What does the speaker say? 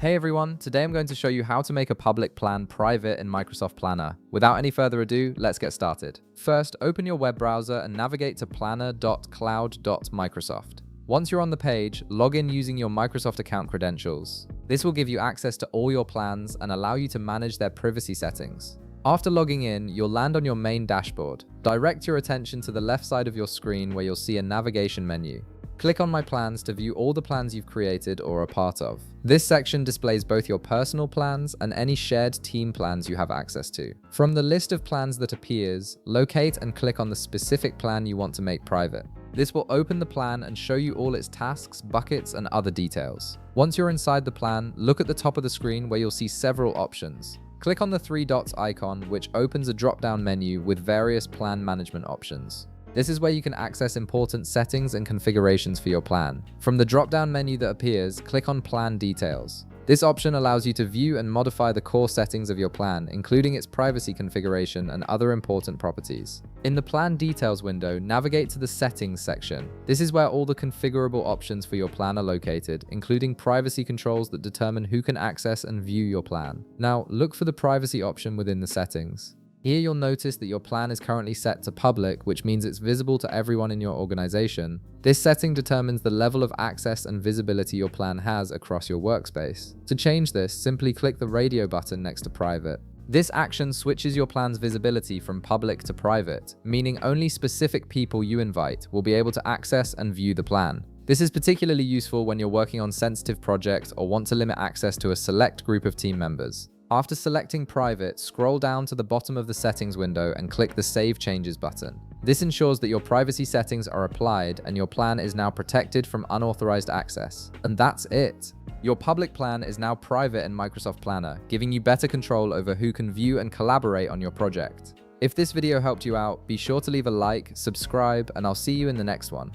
Hey everyone, today I'm going to show you how to make a public plan private in Microsoft Planner. Without any further ado, let's get started. First, open your web browser and navigate to planner.cloud.microsoft. Once you're on the page, log in using your Microsoft account credentials. This will give you access to all your plans and allow you to manage their privacy settings. After logging in, you'll land on your main dashboard. Direct your attention to the left side of your screen where you'll see a navigation menu. Click on My Plans to view all the plans you've created or are part of. This section displays both your personal plans and any shared team plans you have access to. From the list of plans that appears, locate and click on the specific plan you want to make private. This will open the plan and show you all its tasks, buckets, and other details. Once you're inside the plan, look at the top of the screen where you'll see several options. Click on the three dots icon, which opens a drop-down menu with various plan management options. This is where you can access important settings and configurations for your plan. From the drop-down menu that appears, click on Plan Details. This option allows you to view and modify the core settings of your plan, including its privacy configuration and other important properties. In the Plan Details window, navigate to the Settings section. This is where all the configurable options for your plan are located, including privacy controls that determine who can access and view your plan. Now, look for the privacy option within the settings. Here you'll notice that your plan is currently set to public, which means it's visible to everyone in your organization. This setting determines the level of access and visibility your plan has across your workspace. To change this, simply click the radio button next to private. This action switches your plan's visibility from public to private, meaning only specific people you invite will be able to access and view the plan. This is particularly useful when you're working on sensitive projects or want to limit access to a select group of team members. After selecting Private, scroll down to the bottom of the settings window and click the Save Changes button. This ensures that your privacy settings are applied and your plan is now protected from unauthorized access. And that's it. Your public plan is now private in Microsoft Planner, giving you better control over who can view and collaborate on your project. If this video helped you out, be sure to leave a like, subscribe, and I'll see you in the next one.